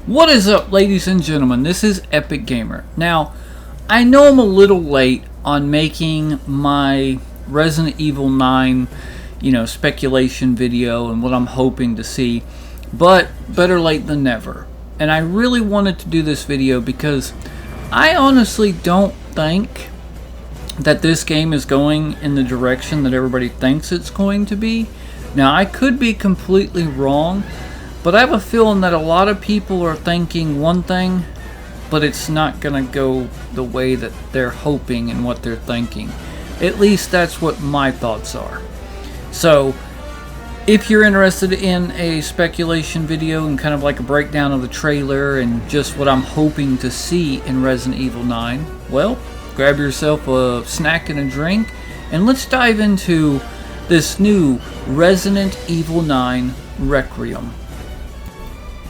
What is up, ladies and gentlemen? This is Epic Gamer. Now, I know I'm a little late on making my Resident Evil 9, speculation video and what I'm hoping to see, but better late than never. And I really wanted to do this video because I honestly don't think that this game is going in the direction that everybody thinks it's going to be. Now, I could be completely wrong, but I have a feeling that a lot of people are thinking one thing, but it's not going to go the way that they're hoping and what they're thinking. At least that's what my thoughts are. So, if you're interested in a speculation video and kind of like a breakdown of the trailer and just what I'm hoping to see in Resident Evil 9, well, grab yourself a snack and a drink, and let's dive into this new Resident Evil 9 Requiem.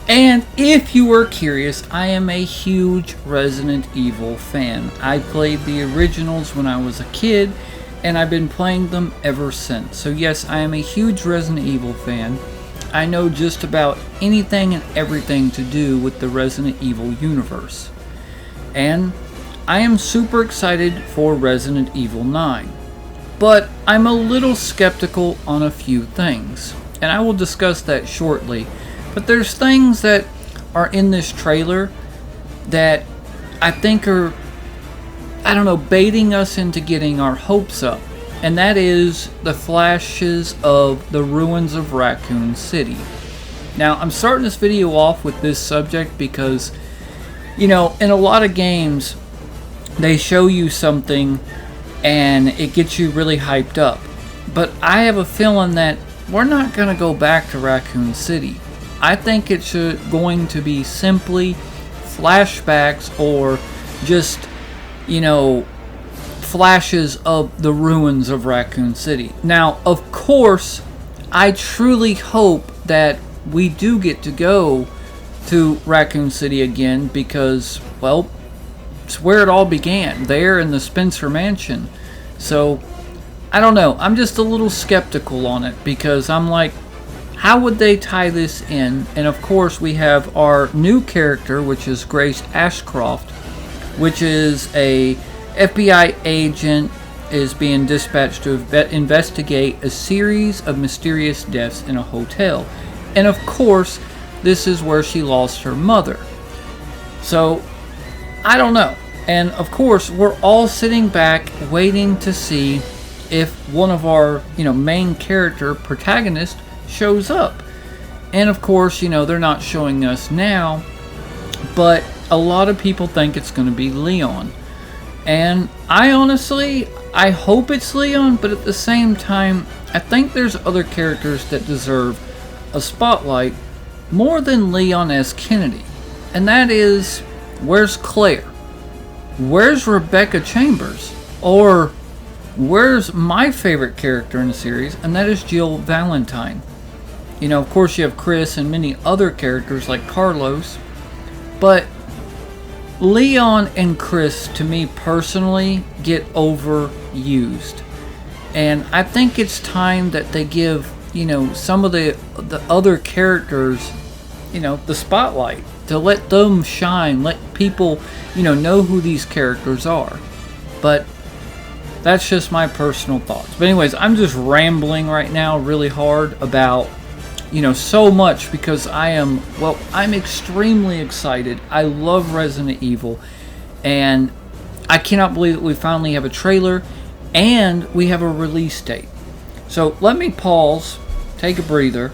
And if you were curious, I am a huge Resident Evil fan. I played the originals when I was a kid, and I've been playing them ever since. So yes, I am a huge Resident Evil fan. I know just about anything and everything to do with the Resident Evil universe. And I am super excited for Resident Evil 9. But I'm a little skeptical on a few things, and I will discuss that shortly. But there's things that are in this trailer that I think are, baiting us into getting our hopes up. And that is the flashes of the ruins of Raccoon City. Now, I'm starting this video off with this subject because, in a lot of games, they show you something and it gets you really hyped up. But I have a feeling that we're not going to go back to Raccoon City. I think it's going to be simply flashbacks or just, flashes of the ruins of Raccoon City. Now, of course, I truly hope that we do get to go to Raccoon City again because, well, it's where it all began, there in the Spencer Mansion. So, I don't know. I'm just a little skeptical on it because I'm like, how would they tie this in? And of course, we have our new character, which is Grace Ashcroft, which is a FBI agent, is being dispatched to investigate a series of mysterious deaths in a hotel. And of course, this is where she lost her mother. So, I don't know. And of course, we're all sitting back waiting to see if one of our, main character protagonist shows up. And of course, they're not showing us now, but a lot of people think it's going to be Leon. And I hope it's Leon, but at the same time, I think there's other characters that deserve a spotlight more than Leon S. Kennedy. And that is, where's Claire? Where's Rebecca Chambers? Or where's my favorite character in the series, and that is Jill Valentine. Of course you have Chris and many other characters like Carlos, but Leon and Chris, to me personally, get overused. And I think it's time that they give, some of the other characters, the spotlight, to let them shine, let people, know who these characters are. But that's just my personal thoughts. But anyways, I'm just rambling right now really hard about, so much because I'm extremely excited. I love Resident Evil, and I cannot believe that we finally have a trailer and we have a release date. So let me pause, take a breather,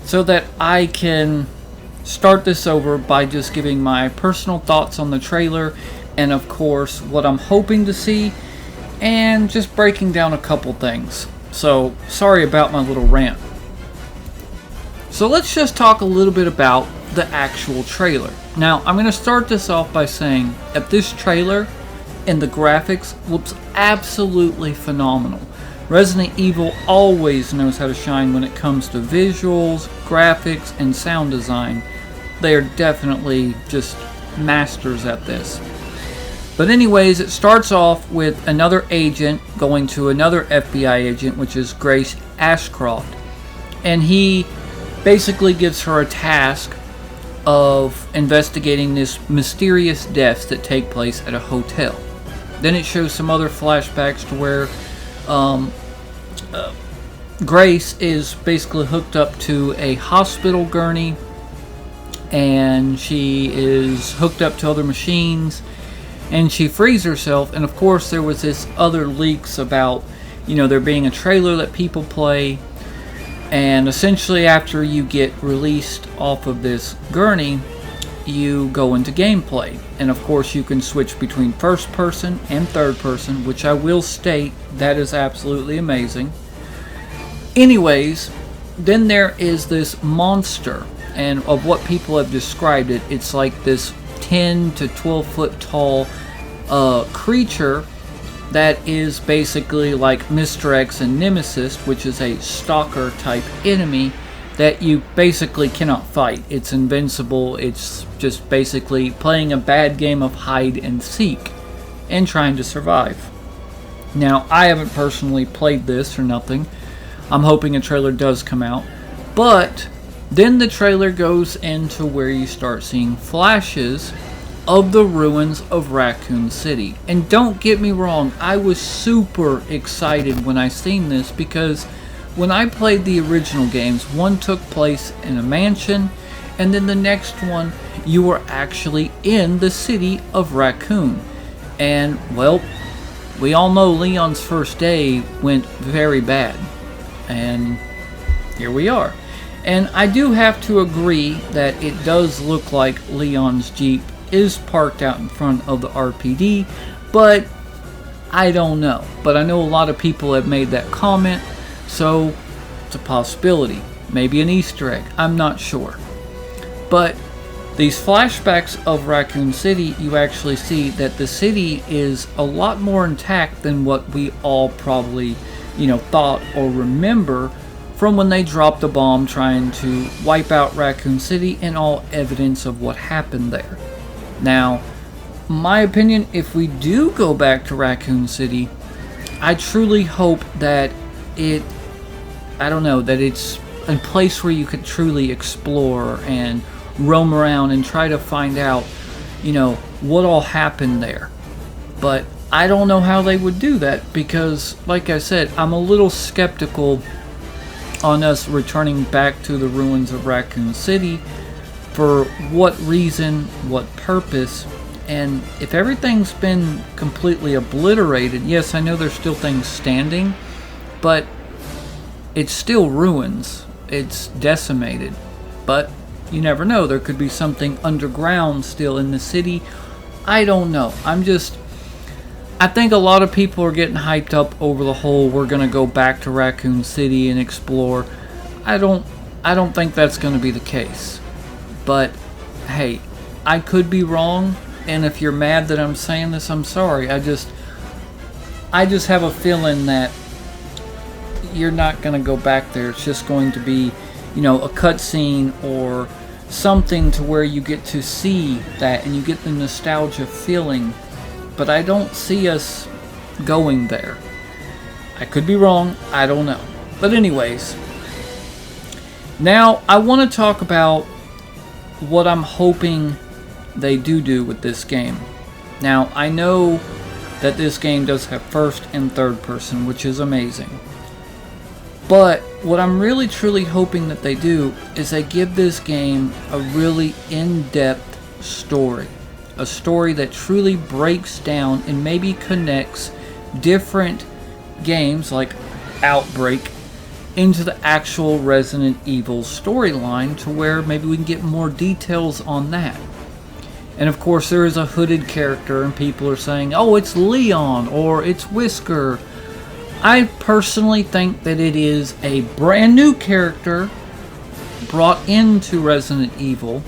so that I can start this over by just giving my personal thoughts on the trailer and of course what I'm hoping to see, and just breaking down a couple things. So sorry about my little rant. So let's just talk a little bit about the actual trailer. Now, I'm going to start this off by saying that this trailer and the graphics looks absolutely phenomenal. Resident Evil always knows how to shine when it comes to visuals, graphics, and sound design. They are definitely just masters at this. But anyways, it starts off with another agent going to another FBI agent, which is Grace Ashcroft. And he basically gives her a task of investigating this mysterious deaths that take place at a hotel. Then it shows some other flashbacks to where Grace is basically hooked up to a hospital gurney, and she is hooked up to other machines, and she frees herself. And of course there was this other leaks about, you know, there being a trailer that people play, and essentially after you get released off of this gurney, you go into gameplay. And of course you can switch between first person and third person, which I will state that is absolutely amazing. Anyways, then there is this monster, and of what people have described it, it's like this 10 to 12 foot tall creature that is basically like Mr. X and Nemesis, which is a stalker type enemy that you basically cannot fight. It's invincible. It's just basically playing a bad game of hide and seek and trying to survive. Now, I haven't personally played this or nothing. I'm hoping a trailer does come out. But then the trailer goes into where you start seeing flashes of the ruins of Raccoon City. And don't get me wrong, I was super excited when I seen this, because when I played the original games, one took place in a mansion, and then the next one you were actually in the city of Raccoon. And well, we all know Leon's first day went very bad, and here we are. And I do have to agree that it does look like Leon's Jeep is parked out in front of the RPD, but I don't know. But I know a lot of people have made that comment, so it's a possibility. Maybe an Easter egg, I'm not sure. But these flashbacks of Raccoon City, you actually see that the city is a lot more intact than what we all probably, you know, thought or remember from when they dropped the bomb trying to wipe out Raccoon City and all evidence of what happened there. Now, my opinion, if we do go back to Raccoon City, I truly hope that that it's a place where you could truly explore and roam around and try to find out, you know, what all happened there. But I don't know how they would do that, because, like I said, I'm a little skeptical on us returning back to the ruins of Raccoon City. For what reason, what purpose, and if everything's been completely obliterated. Yes, I know there's still things standing, but it's still ruins. It's decimated. But you never know, there could be something underground still in the city. I don't know. I think a lot of people are getting hyped up over the whole we're gonna go back to Raccoon City and explore. I don't think that's gonna be the case. But hey, I could be wrong, and if you're mad that I'm saying this, I'm sorry. I just have a feeling that you're not going to go back there. It's just going to be, you know, a cutscene or something to where you get to see that and you get the nostalgia feeling. But I don't see us going there. I could be wrong. I don't know. But anyways, now I want to talk about what I'm hoping they do with this game. Now, I know that this game does have first and third person, which is amazing. But what I'm really truly hoping that they do is they give this game a really in-depth story. A story that truly breaks down and maybe connects different games like Outbreak into the actual Resident Evil storyline, to where maybe we can get more details on that. And of course there is a hooded character, and people are saying, oh, it's Leon or it's Whisker. I personally think that it is a brand new character brought into Resident Evil.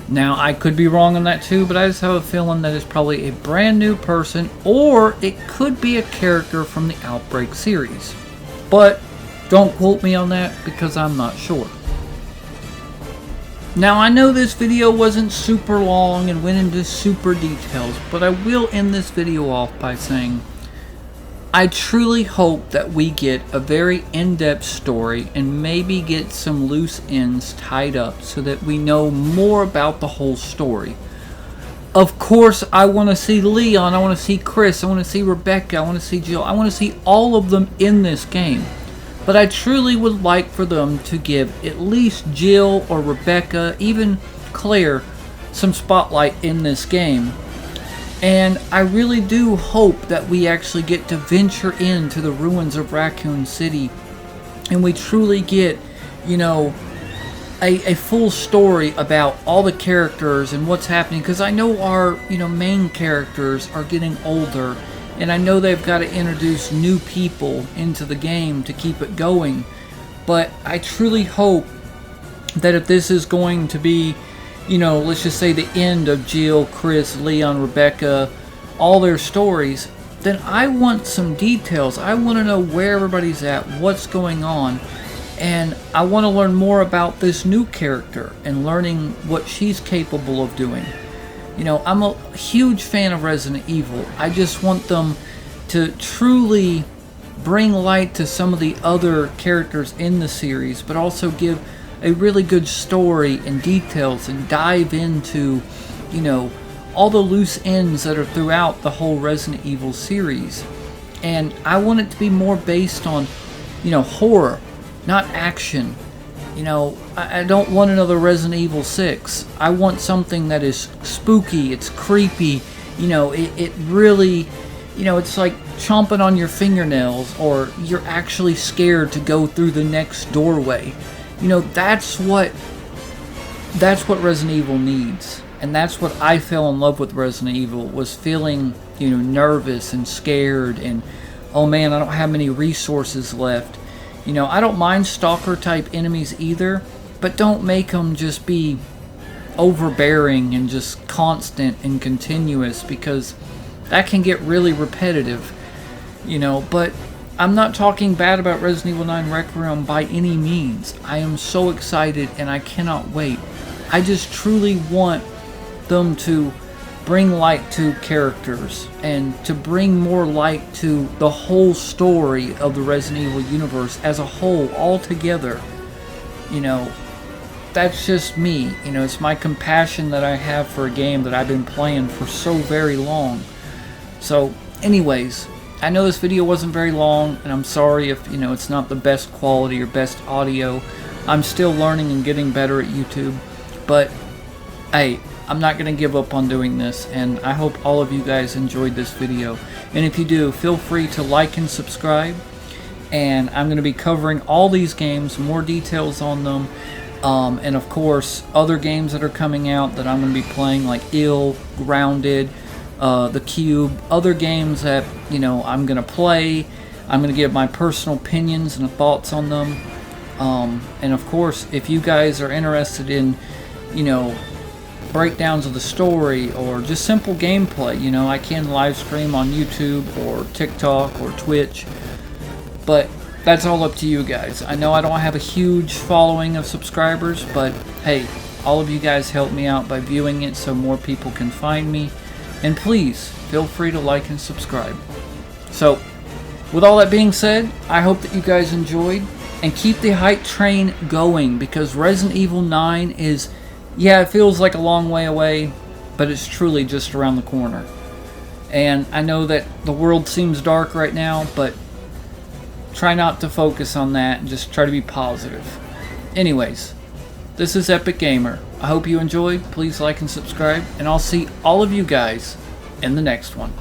Now, I could be wrong on that too, but I just have a feeling that it's probably a brand new person, or it could be a character from the Outbreak series. But don't quote me on that, because I'm not sure. Now, I know this video wasn't super long and went into super details, but I will end this video off by saying I truly hope that we get a very in-depth story and maybe get some loose ends tied up so that we know more about the whole story. Of course, I want to see Leon, I want to see Chris, I want to see Rebecca, I want to see Jill, I want to see all of them in this game. But I truly would like for them to give at least Jill or Rebecca, even Claire, some spotlight in this game. And I really do hope that we actually get to venture into the ruins of Raccoon City and we truly get, you know, a full story about all the characters and what's happening, because I know our, you know, main characters are getting older and I know they've got to introduce new people into the game to keep it going. But I truly hope that if this is going to be, you know, let's just say the end of Jill, Chris, Leon, Rebecca, all their stories, then I want some details. I want to know where everybody's at, what's going on, and I want to learn more about this new character and learning what she's capable of doing. You know, I'm a huge fan of Resident Evil. I just want them to truly bring light to some of the other characters in the series, but also give a really good story and details and dive into, you know, all the loose ends that are throughout the whole Resident Evil series. And I want it to be more based on, you know, horror, not action. You know, I don't want another Resident Evil 6. I want something that is spooky, it's creepy, you know, it really, you know, it's like chomping on your fingernails, or you're actually scared to go through the next doorway. You know, that's what Resident Evil needs. And that's what I fell in love with Resident Evil, was feeling, you know, nervous and scared and, oh man, I don't have many resources left. You know, I don't mind stalker type enemies either, but don't make them just be overbearing and just constant and continuous, because that can get really repetitive. You know, but I'm not talking bad about Resident Evil 9 Requiem by any means. I am so excited and I cannot wait. I just truly want them to bring light to characters and to bring more light to the whole story of the Resident Evil universe as a whole, all together. You know, that's just me. You know, it's my compassion that I have for a game that I've been playing for so very long. So, anyways, I know this video wasn't very long, and I'm sorry if, you know, it's not the best quality or best audio. I'm still learning and getting better at YouTube, but hey, I'm not going to give up on doing this, and I hope all of you guys enjoyed this video. And if you do, feel free to like and subscribe, and I'm going to be covering all these games, more details on them, and of course, other games that are coming out that I'm going to be playing, like Ill, Grounded, The Cube, other games that, you know, I'm going to play. I'm going to give my personal opinions and thoughts on them. And of course, if you guys are interested in, you know, breakdowns of the story or just simple gameplay, you know, I can live stream on YouTube or TikTok or Twitch, but that's all up to you guys. I know I don't have a huge following of subscribers, but hey, all of you guys help me out by viewing it so more people can find me. And please, feel free to like and subscribe. So, with all that being said, I hope that you guys enjoyed, and keep the hype train going, because Resident Evil 9 is, yeah, it feels like a long way away, but it's truly just around the corner. And I know that the world seems dark right now, but try not to focus on that and just try to be positive. Anyways, this is Epic Gamer. I hope you enjoyed. Please like and subscribe, and I'll see all of you guys in the next one.